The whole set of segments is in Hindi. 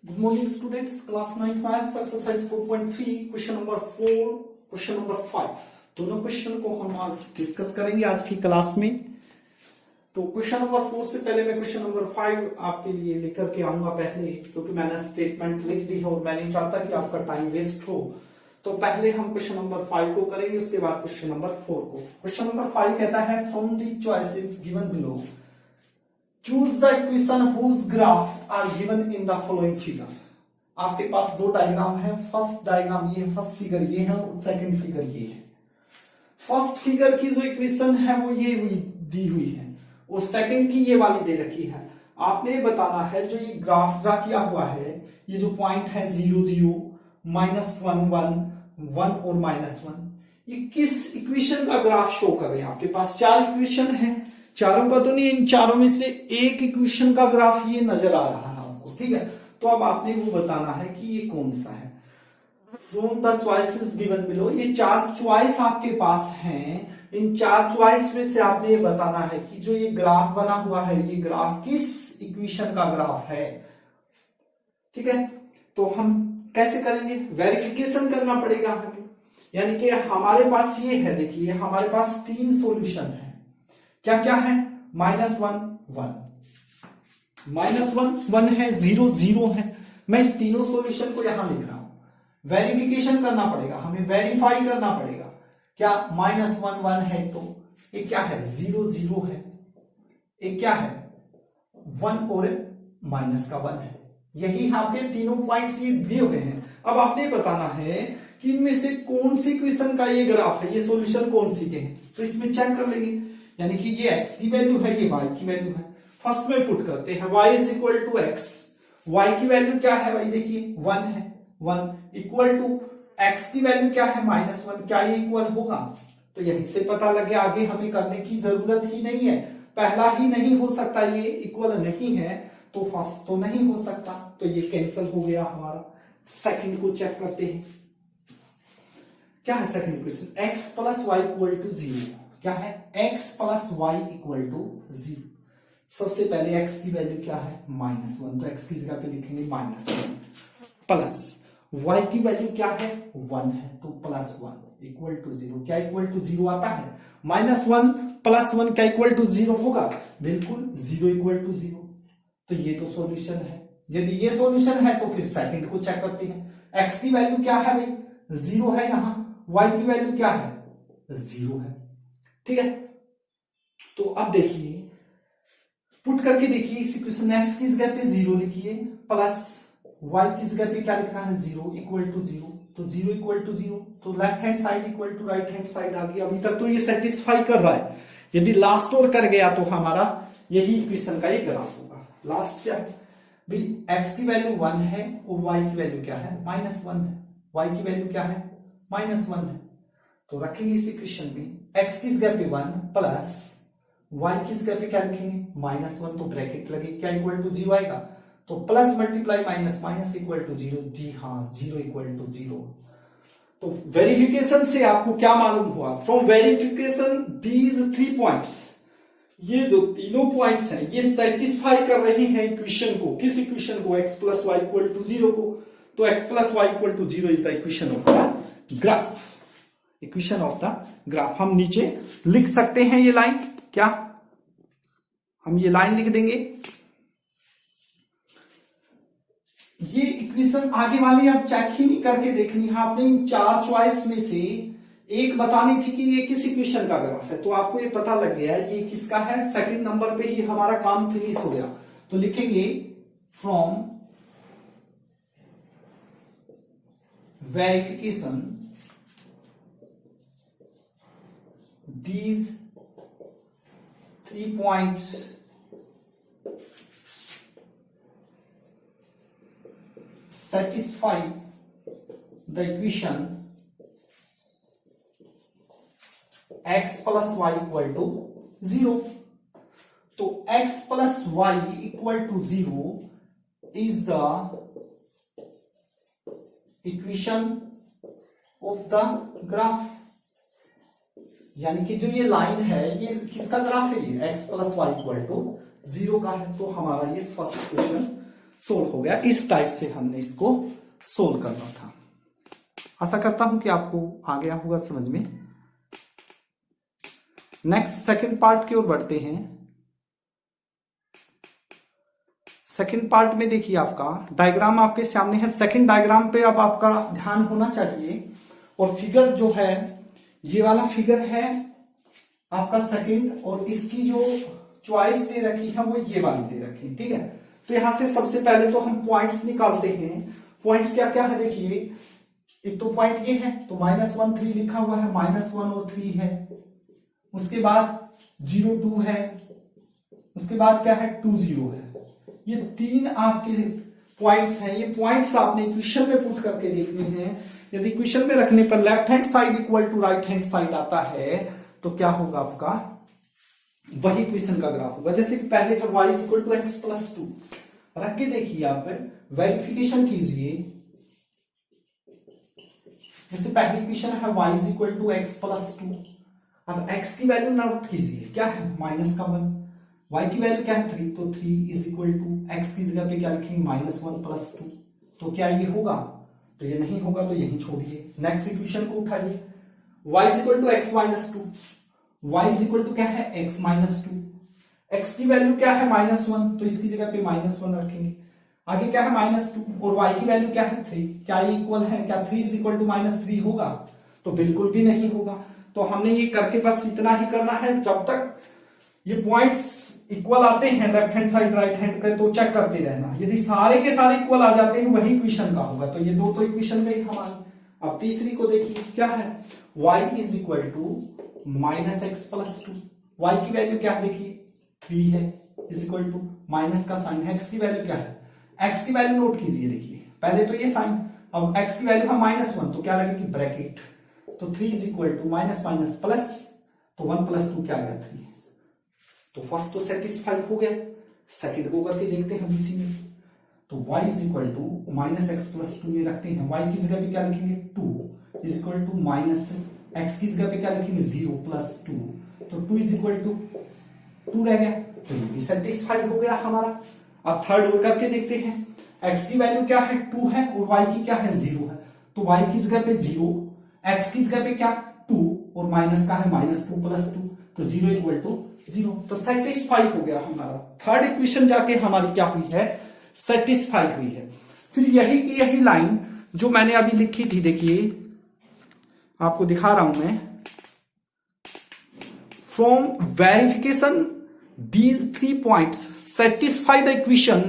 Good morning students, class 9 maths exercise 4.3 question number 4 question number 5 दोनों क्वेश्चन को हम आज डिस्कस करेंगे आज की क्लास में। तो क्वेश्चन नंबर 4 से पहले मैं क्वेश्चन नंबर 5 आपके लिए लेकर के आऊंगा पहले, क्योंकि मैंने स्टेटमेंट लिख दी है और मैं नहीं चाहता कि आपका टाइम वेस्ट हो। तो पहले हम क्वेश्चन नंबर 5 को करेंगे, उसके बाद क्वेश्चन नंबर 4 को। क्वेश्चन नंबर 5 कहता है from the choices given below choose the equation whose graph are given in the following figure. आपके पास दो डायग्राम है, फर्स्ट डायग्राम ये है, फर्स्ट फिगर ये है और सेकंड फिगर ये है। फर्स्ट फिगर की जो इक्वेशन है वो ये दी हुई है और सेकंड की ये वाली दे रखी है। आपने ये बताना है जो ये ग्राफ ड्रा किया हुआ है, ये जो पॉइंट है 0 0 -1 1 1 और -1, ये किस इक्वेशन का ग्राफ शो कर रहे हैं। आपके पास चार इक्वेशन है, चारों का तो नहीं, इन चारों में से एक इक्वेशन का ग्राफ ये नजर आ रहा है आपको, ठीक है। तो अब आपने वो बताना है कि ये कौन सा है। From the choices given below, ये चार चॉइस आपके पास हैं, इन चार चॉइस में से आपने ये बताना है कि जो ये ग्राफ बना हुआ है ये ग्राफ किस इक्वेशन का ग्राफ है, ठीक है। तो हम कैसे करेंगे, वेरिफिकेशन करना पड़ेगा हमें। यानी कि हमारे पास ये है, देखिए हमारे पास तीन सॉल्यूशन है। क्या क्या है, -1 1 -1 1 है, 0 0 है। मैं तीनों सॉल्यूशन को यहां लिख रहा हूं। वेरिफिकेशन करना पड़ेगा हमें, वेरीफाई करना पड़ेगा। क्या -1 1 है, तो ये क्या है 0 0 है, ये क्या है 1 और -1 है। यही आपके तीनों पॉइंट्स ये दिए हुए हैं। अब आपने बताना है कि इनमें से कौन सी इक्वेशन का ये ग्राफ है, ये सॉल्यूशन कौन सी के हैं। तो इसमें चेक कर लेंगे, यानी कि ये x की वैल्यू है, ये y की वैल्यू है। फर्स्ट में पुट करते हैं y is equal to x, y की वैल्यू क्या है भाई, देखिए 1 है, 1 इक्वल टू x की वैल्यू क्या है -1, क्या ये इक्वल होगा। तो यहीं से पता लगे, आगे हमें करने की जरूरत ही नहीं है। पहला ही नहीं हो सकता, ये इक्वल नहीं है तो फर्स्ट तो नहीं हो सकता, तो ये कैंसिल हो गया हमारा। सेकंड को चेक करते हैं, क्या है second equation, x plus y equal to 0। क्या है, x plus y equal to 0। सबसे पहले x की वैल्यू क्या है -1, तो x की जगह पे लिखेंगे -1 प्लस y की वैल्यू क्या है 1 है, तो +1 इक्वल टू 0। क्या इक्वल टू 0 आता है, -1 + 1 क्या इक्वल टू 0 होगा, बिल्कुल 0 इक्वल टू 0। तो ये तो सॉल्यूशन है। यदि ये सॉल्यूशन है तो फिर सेकंड को चेक करते हैं। x की वैल्यू क्या है भाई 0 है, यहां y की वैल्यू क्या है 0 है, ठीक है। तो अब देखिए पुट करके देखिए इस इक्वेशन में x की जगह पे 0 लिखिए, प्लस y की जगह पे क्या लिखना है 0 इक्वल टू 0। तो 0 इक्वल टू 0, तो left hand side equal to right hand side आ गई। अभी तक तो ये सेटिस्फाई कर रहा है। यदि लास्ट और कर गया तो हमारा यही इक्वेशन का ये ग्राफ होगा। लास्ट क्या है भाई, x की वैल्यू 1 है और y की वैल्यू क्या है -1 है, y की वैल्यू क्या है -1 है। तो रखेंगे इस इक्वेशन में x की जगह पे 1 प्लस y की जगह पे क्या लिखेंगे -1, तो ब्रैकेट लगे, क्या इक्वल टू 0 आएगा, तो plus multiply minus minus equal to 0। जी हाँ, 0 इक्वल टू 0। तो वेरिफिकेशन से आपको क्या मालूम हुआ, फ्रॉम वेरिफिकेशन दीज 3 पॉइंट्स, ये जो तीनों पॉइंट्स हैं ये सेटिस्फाई कर रहे हैं इक्वेशन को। किस इक्वेशन को, x plus y equal to 0 को। तो x plus y equal to 0 is the equation of the graph, equation of the graph. हम नीचे लिख सकते हैं ये लाइन, क्या हम ये लाइन लिख देंगे। ये इक्वेशन आगे वाली आप चेक ही नहीं करके देखनी है, आपने इन चार चॉइस में से एक बतानी थी कि ये किस इक्वेशन का ग्राफ है। तो आपको ये पता लग गया ये किसका है, सेकंड नंबर पे ही हमारा काम फिनिश हो गया। तो लिखेंगे from verification these 3 points satisfy the equation x plus y equal to 0। तो x plus y equal to 0 is the equation of the graph। यानी कि जो ये लाइन है ये किसका ग्राफ है, ये x plus y equal to 0 का है। तो हमारा ये फर्स्ट क्वेश्चन सोल्व हो गया। इस टाइप से हमने इसको सोल्व करना था। आशा करता हूं कि आपको आ गया होगा समझ में। नेक्स्ट सेकंड पार्ट की ओर बढ़ते हैं। सेकंड पार्ट में देखिए आपका डायग्राम आपके सामने है। सेकंड डायग्राम पे अब आपका ध्यान होना चाहिए। और फिगर जो है ये वाला फिगर है आपका सेकंड, और इसकी जो चॉइस दे रखी है वो ये वाली दे रखी है, ठीक है। तो यहां से सबसे पहले तो हम पॉइंट्स निकालते हैं। पॉइंट्स क्या क्या है देखिए, एक तो पॉइंट ये है तो -1 3 लिखा हुआ है, -1 और 3 है। उसके बाद 0 2 है, उसके बाद क्या है 2 0 है। ये 3 आपके पॉइंट्स हैं। ये पॉइंट्स आपने इक्वेशन में पुट करके देखने हैं। यदि इक्वेशन में रखने पर left hand side equal to right hand side आता है तो क्या होगा आपका, वही इक्वेशन का ग्राफ होगा। जैसे कि पहले का y equal to x plus 2 रख के देखिए, आप वेरिफिकेशन कीजिए। जैसे पहली इक्वेशन है y equal to x plus 2। अब x की वैल्यू नोट कीजिए, क्या है -1, y की वैल्यू क्या है 3, तो 3 इज इक्वल टू x की जगह पे क्या लिखेंगे -1 प्लस 2। तो क्या ये होगा, तो ये नहीं होगा तो यही छोड़िए। नेक्स्ट इक्वेशन को उठाइए, y equal to x minus 2, y equal to क्या है x माइनस 2। x की वैल्यू क्या है -1, तो इसकी जगह पे -1 रखेंगे। आगे क्या है -2 और y की वैल्यू क्या है 3। क्या ये इक्वल है, क्या 3 इज इक्वल टू -3 होगा, तो बिल्कुल भी नहीं होगा। तो हमने ये करके बस इतना ही करना है। जब तक ये पॉइंट्स इक्वल आते हैं left hand side right hand पे तो चेक करते रहना। यदि सारे के सारे इक्वल आ जाते हैं वही इक्वेशन का होगा। तो ये दो तो इक्वेशन में ही हमारी। अब तीसरी को देखिए, क्या है y is equal to -x plus 2। y की वैल्यू क्या है देखिए 3 है, इज इक्वल टू माइनस का साइन। x की वैल्यू क्या है, x की वैल्यू नोट कीजिए। देखिए पहले तो ये साइन, अब x की वैल्यू है -1 तो क्या लगेगी ब्रैकेट। तो 3 is equal to minus minus plus, तो 1 प्लस 2 क्या आ गया 3। तो फर्स्ट तो सेटिस्फाई हो गया। सेकंड को करके देखते हैं इसी में। तो y is equal to -x plus 2 में रखते हैं। y की जगह पे क्या लिखेंगे 2 is equal to minus x की जगह पे क्या लिखेंगे 0 प्लस 2। तो 2 इज इक्वल टू 2 रह गया, तो ये भी सेटिस्फाई हो गया हमारा। अब थर्ड और करके देखते हैं। x की वैल्यू क्या है 2 है और y की क्या है 0 है। तो y की जगह पे 0, x की जगह पे क्या 2 और माइनस का है -2 प्लस 2, तो 0 इक्वल टू 0। तो सेटिस्फाई हो गया हमारा। थर्ड इक्वेशन जाके हमारी क्या हुई है, सेटिस्फाई हुई है। फिर यही की यही लाइन जो मैंने अभी लिखी थी, देखिए आपको दिखा रहा हूं मैं। From verification these 3 points satisfy the equation.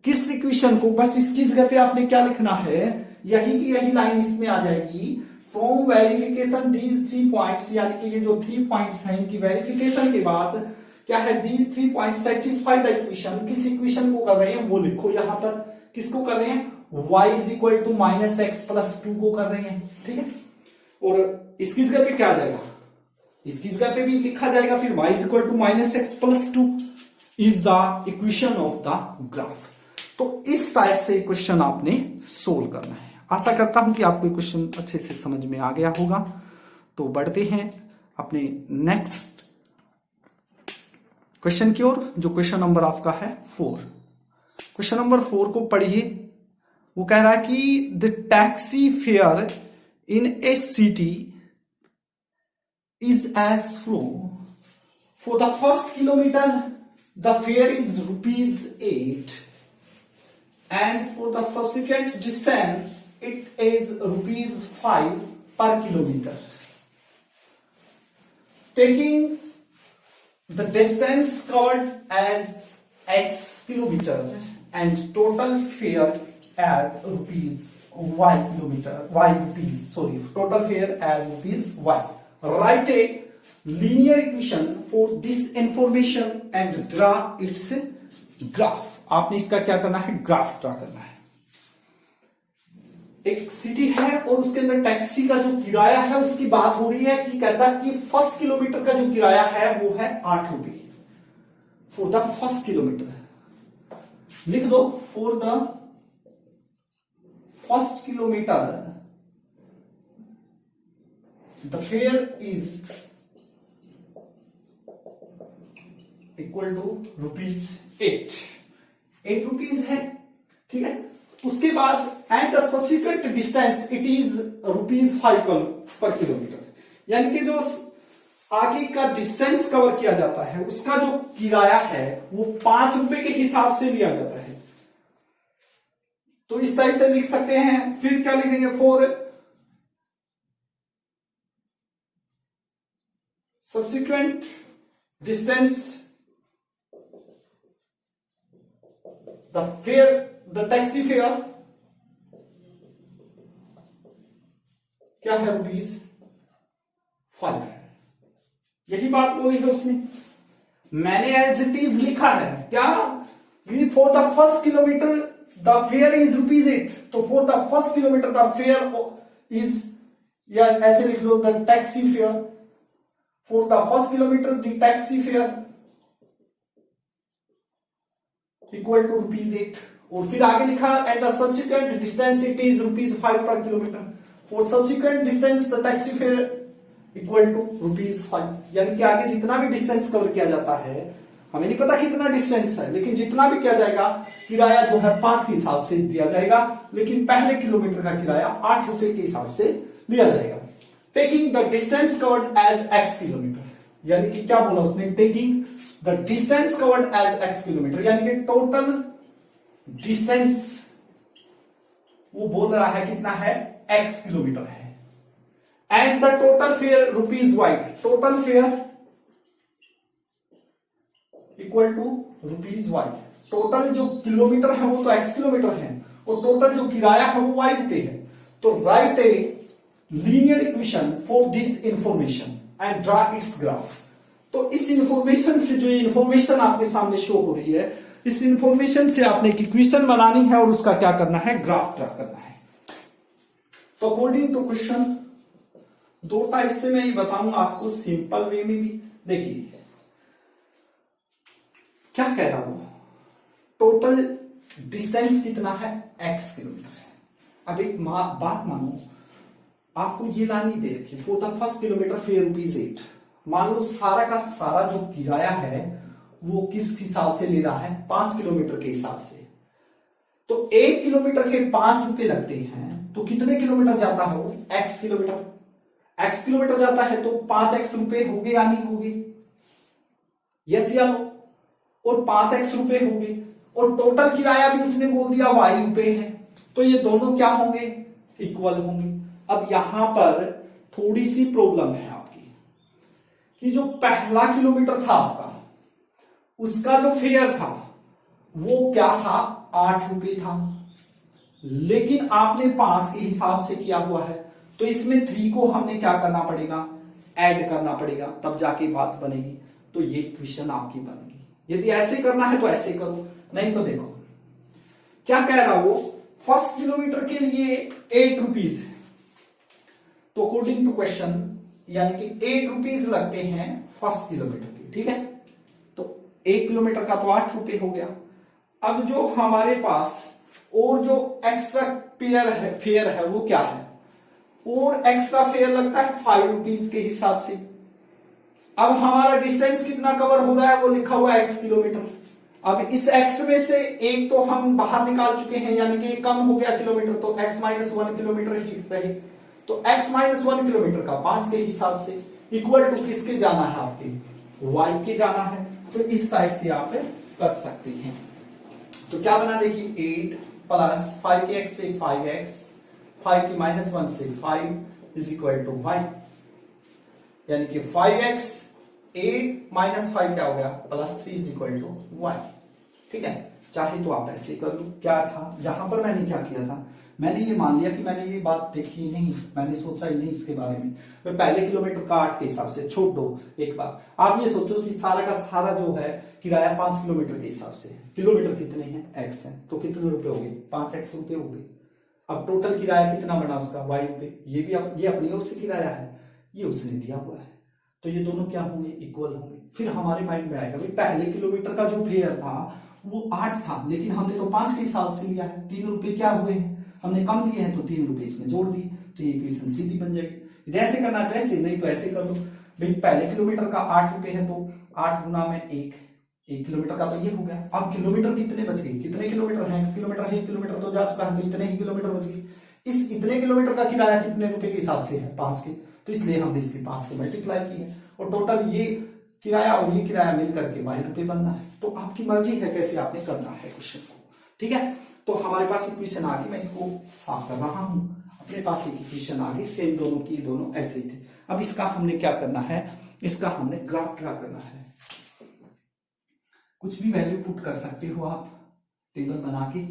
किस इक्वेशन को, बस इसकी जगह पे आपने क्या लिखना है, यही की यही लाइन इसमें आ जाएगी। फ्रॉम वेरिफिकेशन दीज 3 पॉइंट्स, यानी कि ये जो 3 पॉइंट्स हैं इनकी वेरिफिकेशन के बाद क्या है, these 3 points satisfy the equation. किस इक्वेशन को कर रहे हैं वो लिखो यहां पर। किसको कर रहे हैं, y is equal to -x plus 2 को कर रहे हैं, ठीक है। और इसकी जगह पे क्या आ जाएगा, इसकी जगह पे भी लिखा जाएगा फिर y is equal to -x plus 2 is the equation of the graph. तो इस टाइप से क्वेश्चन आपने सोल्व करना है। आशा करता हूं कि आपको क्वेश्चन अच्छे से समझ में आ गया होगा। तो बढ़ते हैं अपने नेक्स्ट क्वेश्चन की ओर, जो क्वेश्चन नंबर आपका है 4। क्वेश्चन नंबर 4 को पढ़िए। वो कह रहा है कि the taxi fare in a city is as follows. For the first kilometre the fare is ₹8 and for the subsequent distance it is ₹5 per kilometer. Taking the distance covered as x kilometer and total fare as y total fare as y. Write a linear equation for this information and draw its graph. आपने इसका क्या करना है, ग्राफ ड्रा करना है। एक सिटी है और उसके अंदर टैक्सी का जो किराया है उसकी बात हो रही है कि कहता है कि फर्स्ट किलोमीटर का जो किराया है वो है ₹8 फॉर द फर्स्ट किलोमीटर। लिख दो for the first kilometre the fare is equal to ₹8 है। ठीक है। उसके बाद and the subsequent distance it is ₹5 per kilometre, यानी कि जो आगे का डिस्टेंस कवर किया जाता है उसका जो किराया है वो ₹5 के हिसाब से लिया जाता है। तो इस टाइप से लिख सकते हैं। फिर क्या लिखेंगे, for subsequent distance the taxi fair क्या है, ₹5। यही बात बोली है उसने, मैंने एज इट इज लिखा है क्या, for the first kilometre the fare is ₹8। तो for the first kilometre the fare is, या ऐसे लिख लो, the taxi fare, for the first kilometre the taxi fare equal to ₹8। और फिर आगे लिखा and the subsequent distance it is ₹5 per kilometre, for subsequent distance the taxi fare equal to ₹5। यानी कि आगे जितना भी डिस्टेंस कवर किया जाता है, हमें नहीं पता कितना डिस्टेंस है, लेकिन जितना भी किया जाएगा किराया जो है 5 के हिसाब से दिया जाएगा, लेकिन पहले किलोमीटर का किराया ₹8 के हिसाब से लिया जाएगा। Taking the distance covered as x kilometre, यानी कि क्या बोला उसने, taking the distance covered as x kilometre, यानी कि टोटल डिस्टेंस वो बोल रहा है कितना है, x किलोमीटर है। And the total fare ₹y, total fare equal to ₹y। Total जो किलोमीटर है वो तो x किलोमीटर है, और टोटल जो किराया है वो y रुपए है। तो right a linear equation for this information and draw it's graph. तो इस इंफॉर्मेशन से, जो इंफॉर्मेशन आपके सामने शो हो रही है, इस इंफॉर्मेशन से आपने एक इक्वेशन बनानी है और उसका क्या करना है, ग्राफ ड्रा करना है। तो अकॉर्डिंग टू क्वेश्चन 2 टाइप से मैं ये बताऊंगा आपको, सिंपल वे में भी। देखिए क्या कह रहा हूं, टोटल डिस्टेंस कितना है, x किलोमीटर है। अब एक बात मानो, आपको ये लाइन नहीं दे रखी, for the first kilometre fair ₹8। मान लो सारा का सारा जो किराया है वो किस हिसाब से ले रहा है, 5 किलोमीटर के हिसाब से। तो 1 किलोमीटर के ₹5 लगते हैं, तो कितने किलोमीटर जाता है वो, x किलोमीटर। x किलोमीटर जाता है तो 5x रुपए हो गए या नहीं हो गए, यस या नो, और 5x रुपए हो गए, और टोटल किराया भी उसने बोल दिया y रुपए है, तो ये दोनों क्या होंगे, इक्वल होंगे। अब यहां पर थोड़ी सी प्रॉब्लम है आपकी, कि जो पहला किलोमीटर था आपका, उसका जो फेयर था वो क्या था, ₹8 था, लेकिन आपने 5 के हिसाब से किया हुआ है, तो इसमें 3 को हमने क्या करना पड़ेगा, ऐड करना पड़ेगा, तब जाके बात बनेगी। तो ये क्वेश्चन आपकी बनेगी। यदि ऐसे करना है तो ऐसे करो, नहीं तो देखो क्या कह रहा वो, फर्स्ट किलोमीटर के लिए ₹8, तो अकॉर्डिंग टू क्वेश्चन यानी कि ₹8 लगते हैं फर्स्ट किलोमीटर के, ठीक है। तो 1 किलोमीटर का तो ₹8 हो गया। अब जो हमारे पास और जो एक्स्ट्रा फेयर है वो क्या है, और एक्स्ट्रा फेयर लगता है ₹5 के हिसाब से। अब हमारा डिस्टेंस कितना कवर हो रहा है, वो लिखा हुआ है x किलोमीटर। अब इस x में से एक तो हम बाहर निकाल चुके हैं, यानी कि कम हो गया किलोमीटर, तो x - 1 किलोमीटर ही रहे। तो x - 1 किलोमीटर का 5 के हिसाब से इक्वल टू किसके जाना है, आपके y के जाना है। तो इस टाइप से आप कर सकते हैं। तो क्या बना, देखिए 8 प्लस 5 के x से 5x, 5 के -1 से 5 इज इक्वल टू y, यानी कि 5x 8 - 5 क्या हो गया, +3 इज इक्वल टू y। ठीक है, चाहे तो आप ऐसे कर लो। क्या था यहां पर, मैंने क्या किया था, मैंने ये मान लिया कि मैंने ये बात देखी ही नहीं, मैंने सोचा ही नहीं इसके बारे में। मैं पहले किलोमीटर का 8 के हिसाब से छोड़ दो। एक बार आप ये सोचो कि सारा का सारा जो है किराया 5 किलोमीटर के हिसाब से, किलोमीटर कितने हैं, x है, तो कितने रुपए हो गए, 5x रुपए हो गए। अब टोटल किराया कितना बना उसका, y रुपए। ये भी ये अपनी ओर से किराया है, ये उसने दिया हुआ है, तो ये दोनों क्या होंगे, इक्वल होंगे। फिर हमारे माइंड में आएगा भाई पहले किलोमीटर का जो फेयर था वो 8 था, लेकिन हमने तो 5 के हिसाब से लिया है, 3 रुपए क्या हुए हैं, हमने कम लिए हैं, तो 3 रुपए इसमें जोड़ दिए, तो ये इक्वेशन सीधी बन जाएगी। यदि ऐसे करना है तो ऐसे, नहीं तो ऐसे कर लो। भाई पहले किलोमीटर का 8 रुपए है, तो 8 गुना में 1, 1 किलोमीटर का तो ये हो गया। अब किलोमीटर कितने बच गए, कितने किलोमीटर है, x किलोमीटर है, 1 किलोमीटर तो जा चुका है, तो इतने ही किलोमीटर बच गए। इस इतने किलोमीटर का किराया कितने रुपए के हिसाब से है, 5 के, तो इसलिए हमने इसके 5 से मल्टीप्लाई की है, और टोटल ये किराया और ये किराया मिल करके y रुपए बनना है। तो आपकी मर्जी है कैसे आपने करना है क्वेश्चन को, ठीक है। तो हमारे पास इक्वेशन आ गई, मैं इसको साफ कर रहा हूं, अपने पास एक इक्वेशन आ गई, सेम दोनों की, दोनों ऐसे ही थे। अब इसका हमने क्या करना है, इसका हमने ग्राफ ड्रा करना है। कुछ भी वैल्यू पुट कर सकते हो आप, टेबल बना के,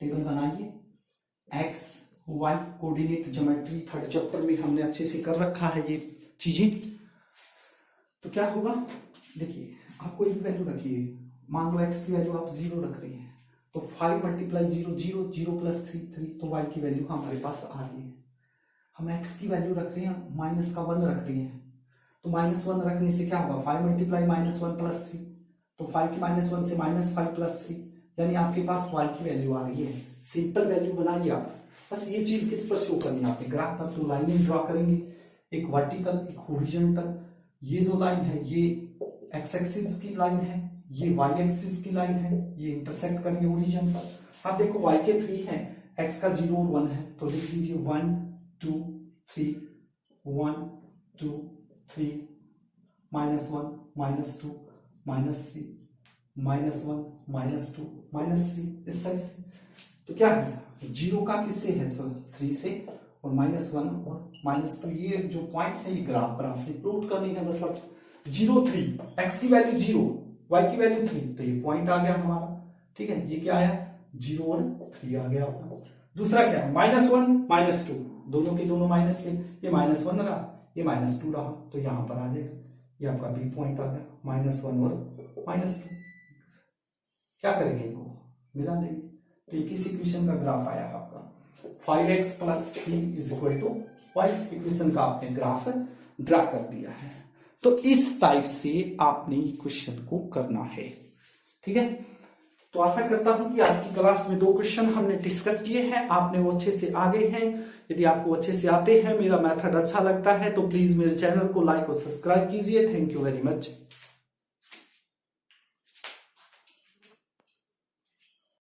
टेबल बनाइए, x y coordinate geometry 3rd chapter में हमने अच्छे से कर रखा है ये चीजें। तो क्या होगा, देखिए आप कोई भी वैल्यू रखिए, मान लो एक्स की वैल्यू आप 0 रख रही है, तो 5 × 0 0, 0 + 3 3, तो वाई की वैल्यू हमारे पास आ रही है। हम एक्स की वैल्यू रख रहे हैं, माइनस का 1 रख रही है, तो -1 रखने से क्या होगा, 5 × -1 + 3, तो 5 की -1 से -5 + 3, यानी आपके पास y की वैल्यू आ रही है। सिंपल वैल्यू बनाइए आप, बस ये चीज किस पर शो करनी है आपने, ग्राफ पर। तो लाइनें ड्रॉ करेंगे, एक वर्टिकल, एक हॉरिजॉन्टल। ये जो लाइन है ये x एक्सिस की लाइन है, ये y एक्सिस की लाइन है, ये इंटरसेक्ट करिए ओरिजिन पर। आप देखो y के 3 हैं, x का 0 और 1 है, तो लिख लीजिए 1 2 3, 1 2 3, -1 -2 -3, -1 -2 -3, इस तरह से। तो क्या है, 0 का किससे है, सर 3 से, और -1 और -2, ये जो पॉइंट्स है ये ग्राफ पर आपने प्लॉट करनी है। मतलब 0 3, x की वैल्यू 0, y की वैल्यू 3, तो ये पॉइंट आ गया हमारा, ठीक है। ये क्या आया, 0 और 3 आ गया अपना। दूसरा क्या है, -1 -2, दोनों के दोनों माइनस के, ये -1 रहा, ये -2 रहा, तो यहां पर आ जाएगा, ये आपका बी पॉइंट आ गया, -1 और -2। क्या करेंगे, इनको मिला देंगे, तो एक इस इक्वेशन का ग्राफ आया आपका 5x + 3 = y। इक्वेशन का आपने ग्राफ ड्रा कर दिया है। तो इस टाइप से आपने क्वेश्चन को करना है, ठीक है। तो आशा करता हूं कि आज की क्लास में 2 क्वेश्चन हमने डिस्कस किए हैं, आपने वो अच्छे से आ गए हैं। यदि आपको अच्छे से आते हैं, मेरा मेथड अच्छा लगता है, तो प्लीज मेरे चैनल को लाइक और सब्सक्राइब कीजिए। Thank you very much.